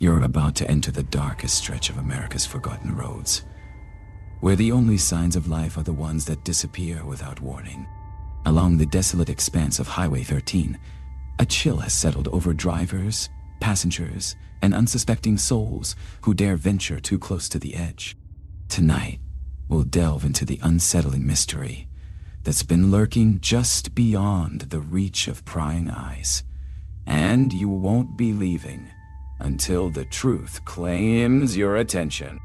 You're about to enter the darkest stretch of America's forgotten roads, where the only signs of life are the ones that disappear without warning. Along the desolate expanse of Highway 13, a chill has settled over drivers, passengers, and unsuspecting souls who dare venture too close to the edge. Tonight, we'll delve into the unsettling mystery that's been lurking just beyond the reach of prying eyes. And you won't be leaving until the truth claims your attention.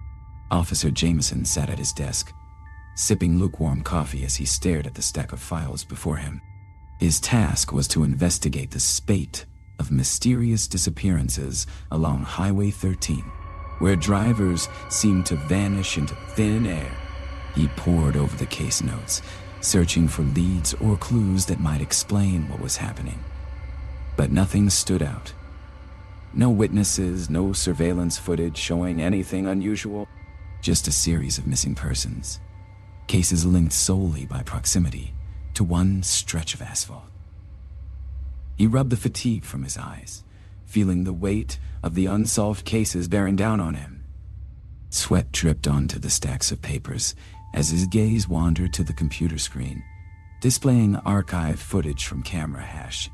Officer Jameson sat at his desk, sipping lukewarm coffee as he stared at the stack of files before him. His task was to investigate the spate of mysterious disappearances along Highway 13, where drivers seemed to vanish into thin air. He pored over the case notes, searching for leads or clues that might explain what was happening. But nothing stood out. No witnesses, no surveillance footage showing anything unusual, just a series of missing persons. Cases linked solely by proximity to one stretch of asphalt. He rubbed the fatigue from his eyes, feeling the weight of the unsolved cases bearing down on him. Sweat dripped onto the stacks of papers as his gaze wandered to the computer screen, displaying archived footage from camera hash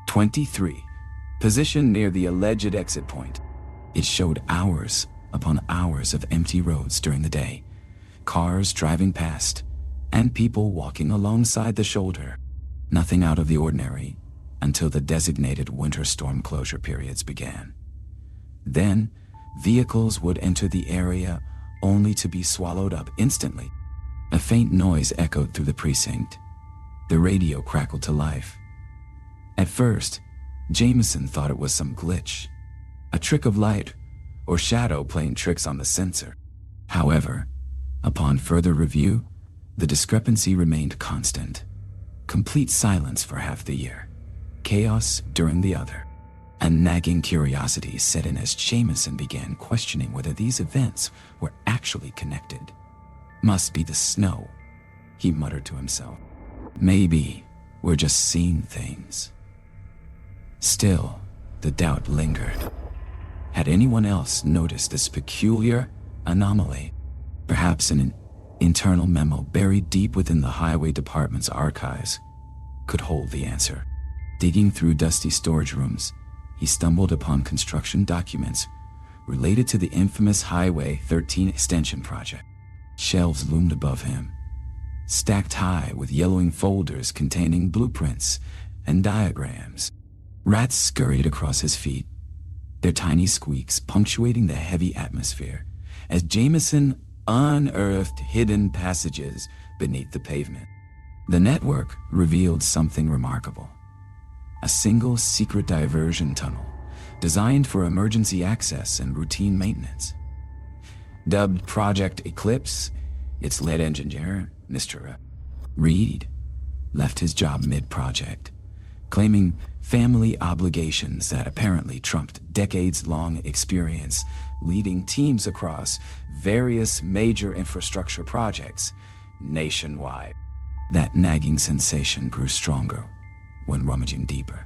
23, positioned near the alleged exit point. It showed hours upon hours of empty roads during the day, cars driving past, and people walking alongside the shoulder. Nothing out of the ordinary until the designated winter storm closure periods began. Then, vehicles would enter the area only to be swallowed up instantly. A faint noise echoed through the precinct. The radio crackled to life. At first, Jameson thought it was some glitch, a trick of light or shadow playing tricks on the sensor. However, upon further review, the discrepancy remained constant. Complete silence for half the year, chaos during the other. A nagging curiosity set in as Jameson began questioning whether these events were actually connected. Must be the snow, he muttered to himself. Maybe we're just seeing things. Still, the doubt lingered. Had anyone else noticed this peculiar anomaly? Perhaps an internal memo buried deep within the highway department's archives could hold the answer. Digging through dusty storage rooms, he stumbled upon construction documents related to the infamous Highway 13 extension project. Shelves loomed above him, stacked high with yellowing folders containing blueprints and diagrams. Rats scurried across his feet, their tiny squeaks punctuating the heavy atmosphere as Jameson unearthed hidden passages beneath the pavement. The network revealed something remarkable. A single secret diversion tunnel designed for emergency access and routine maintenance. Dubbed Project Eclipse, its lead engineer, Mr. Reed, left his job mid-project, claiming family obligations that apparently trumped decades-long experience leading teams across various major infrastructure projects nationwide. That nagging sensation grew stronger when rummaging deeper.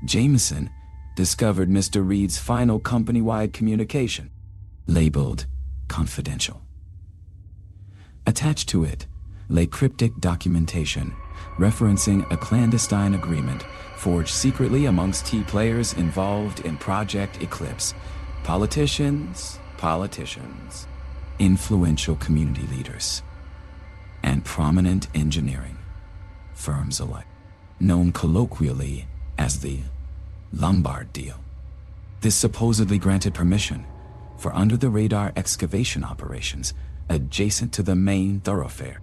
Jameson discovered Mr. Reed's final company-wide communication, labeled confidential. Attached to it lay cryptic documentation referencing a clandestine agreement forged secretly amongst key players involved in Project Eclipse. Politicians, influential community leaders, and prominent engineering firms alike, known colloquially as the Lombard deal. This supposedly granted permission for under-the-radar excavation operations adjacent to the main thoroughfare,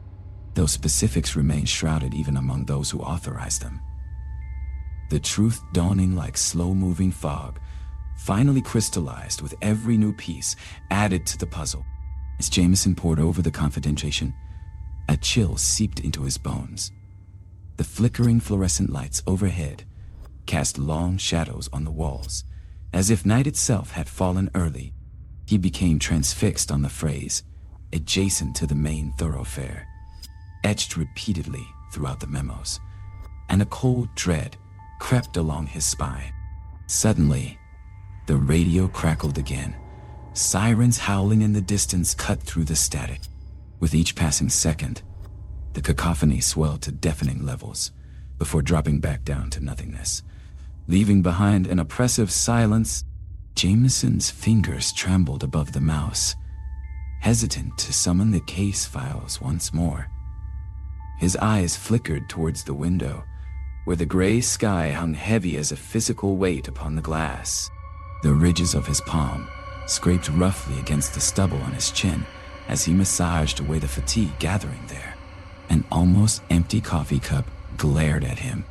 though specifics remain shrouded even among those who authorized them. The truth dawning like slow-moving fog finally crystallized with every new piece added to the puzzle. As Jameson pored over the confidentiation, a chill seeped into his bones. The flickering fluorescent lights overhead cast long shadows on the walls, as if night itself had fallen early. He became transfixed on the phrase, adjacent to the main thoroughfare, etched repeatedly throughout the memos, and a cold dread crept along his spine. Suddenly, The radio crackled again. Sirens howling in the distance cut through the static. With each passing second, the cacophony swelled to deafening levels before dropping back down to nothingness, leaving behind an oppressive silence. Jameson's fingers trembled above the mouse, hesitant to summon the case files once more. His eyes flickered towards the window, where the gray sky hung heavy as a physical weight upon the glass. The ridges of his palm scraped roughly against the stubble on his chin as he massaged away the fatigue gathering there. An almost empty coffee cup glared at him,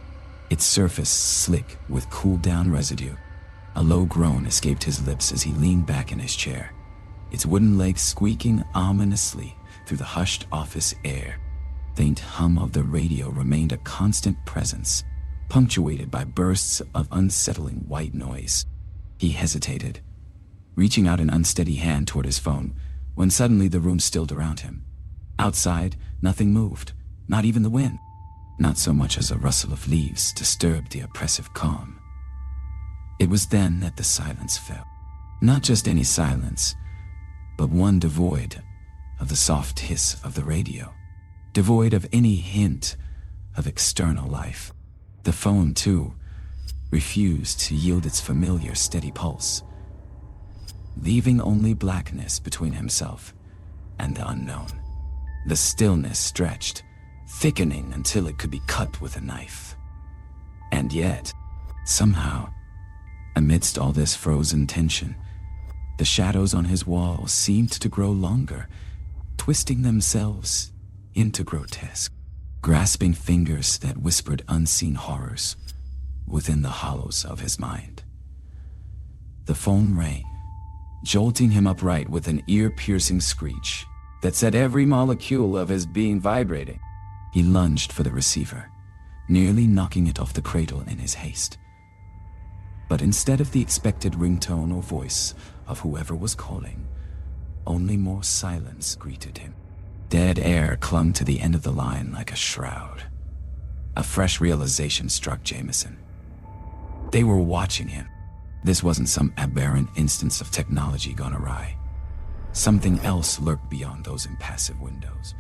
its surface slick with cooled-down residue. A low groan escaped his lips as he leaned back in his chair, its wooden legs squeaking ominously through the hushed office air. Faint hum of the radio remained a constant presence, punctuated by bursts of unsettling white noise. He hesitated, reaching out an unsteady hand toward his phone, when suddenly the room stilled around him. Outside, nothing moved, not even the wind. Not so much as a rustle of leaves disturbed the oppressive calm. It was then that the silence fell. Not just any silence, but one devoid of the soft hiss of the radio, devoid of any hint of external life. The phone, too, refused to yield its familiar steady pulse, leaving only blackness between himself and the unknown. The stillness stretched, thickening until it could be cut with a knife. And yet, somehow, amidst all this frozen tension, the shadows on his wall seemed to grow longer, twisting themselves into grotesque, grasping fingers that whispered unseen horrors within the hollows of his mind. The phone rang, jolting him upright with an ear-piercing screech that set every molecule of his being vibrating. He lunged for the receiver, nearly knocking it off the cradle in his haste. But instead of the expected ringtone or voice of whoever was calling, only more silence greeted him. Dead air clung to the end of the line like a shroud. A fresh realization struck Jameson. They were watching him. This wasn't some aberrant instance of technology gone awry. Something else lurked beyond those impassive windows,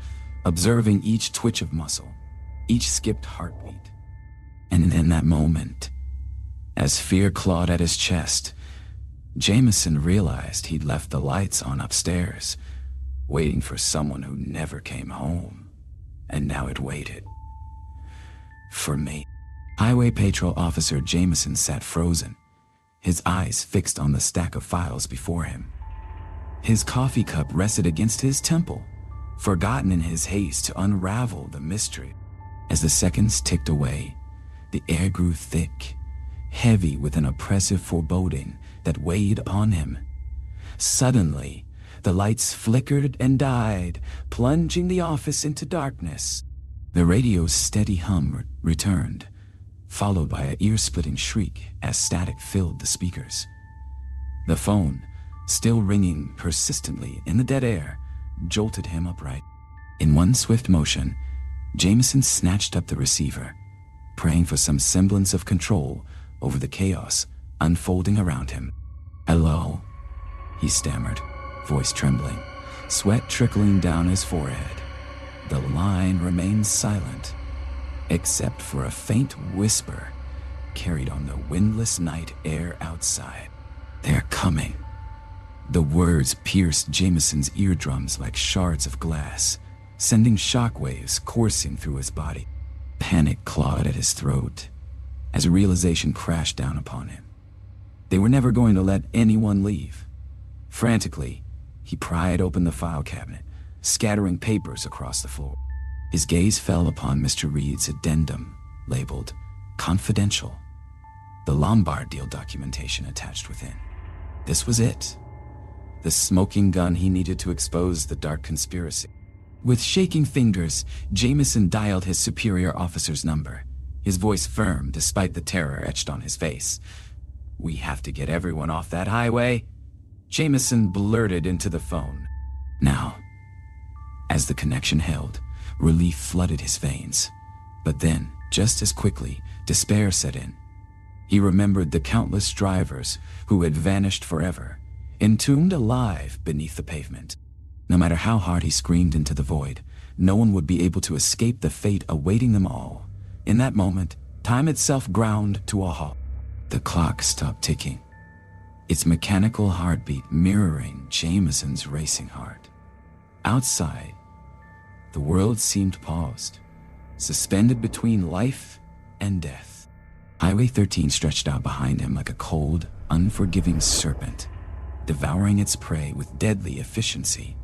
observing each twitch of muscle, each skipped heartbeat. And in that moment, as fear clawed at his chest, Jameson realized he'd left the lights on upstairs, waiting for someone who never came home. And now it waited. For me. Highway Patrol Officer Jameson sat frozen, his eyes fixed on the stack of files before him. His coffee cup rested against his temple, forgotten in his haste to unravel the mystery. As the seconds ticked away, the air grew thick, heavy with an oppressive foreboding that weighed upon him. Suddenly, the lights flickered and died, plunging the office into darkness. The radio's steady hum returned, followed by an ear-splitting shriek as static filled the speakers. The phone, still ringing persistently in the dead air, jolted him upright. In one swift motion, Jameson snatched up the receiver, praying for some semblance of control over the chaos unfolding around him. "Hello," he stammered, voice trembling, sweat trickling down his forehead. The line remained silent, except for a faint whisper carried on the windless night air outside. "They're coming." The words pierced Jameson's eardrums like shards of glass, sending shockwaves coursing through his body. Panic clawed at his throat as realization crashed down upon him. They were never going to let anyone leave. Frantically, he pried open the file cabinet, scattering papers across the floor. His gaze fell upon Mr. Reed's addendum, labeled "Confidential," the Lombard deal documentation attached within. This was it. The smoking gun he needed to expose the dark conspiracy. With shaking fingers, Jameson dialed his superior officer's number, his voice firm despite the terror etched on his face. "We have to get everyone off that highway," Jameson blurted into the phone. Now, as the connection held, relief flooded his veins. But then, just as quickly, despair set in. He remembered the countless drivers who had vanished forever, entombed alive beneath the pavement. No matter how hard he screamed into the void, no one would be able to escape the fate awaiting them all. In that moment, time itself ground to a halt. The clock stopped ticking, its mechanical heartbeat mirroring Jameson's racing heart. Outside, the world seemed paused, suspended between life and death. Highway 13 stretched out behind him like a cold, unforgiving serpent, devouring its prey with deadly efficiency.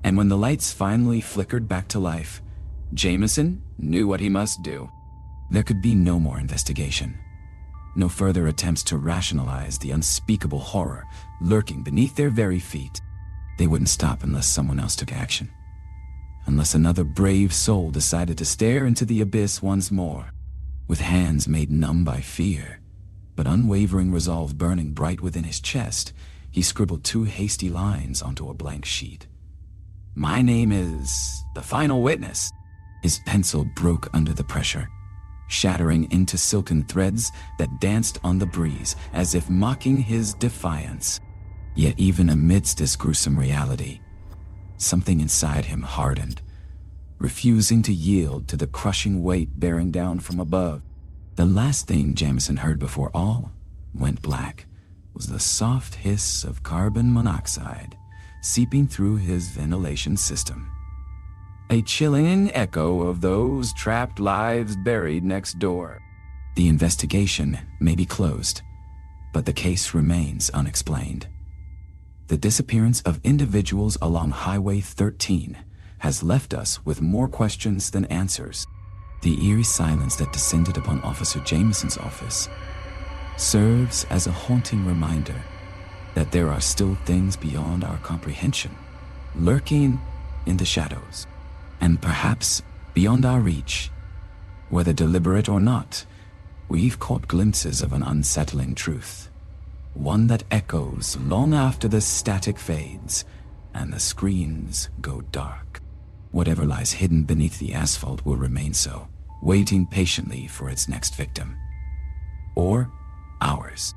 And when the lights finally flickered back to life, Jameson knew what he must do. There could be no more investigation, no further attempts to rationalize the unspeakable horror lurking beneath their very feet. They wouldn't stop unless someone else took action, unless another brave soul decided to stare into the abyss once more. With hands made numb by fear, but unwavering resolve burning bright within his chest, he scribbled 2 hasty lines onto a blank sheet. "My name is the final witness." His pencil broke under the pressure, shattering into silken threads that danced on the breeze as if mocking his defiance. Yet even amidst this gruesome reality, something inside him hardened, refusing to yield to the crushing weight bearing down from above. The last thing Jameson heard before all went black was the soft hiss of carbon monoxide seeping through his ventilation system. A chilling echo of those trapped lives buried next door. The investigation may be closed, but the case remains unexplained. The disappearance of individuals along Highway 13 has left us with more questions than answers. The eerie silence that descended upon Officer Jameson's office serves as a haunting reminder that there are still things beyond our comprehension, lurking in the shadows, and perhaps beyond our reach. Whether deliberate or not, we've caught glimpses of an unsettling truth, one that echoes long after the static fades and the screens go dark. Whatever lies hidden beneath the asphalt will remain so, waiting patiently for its next victim. Or ours.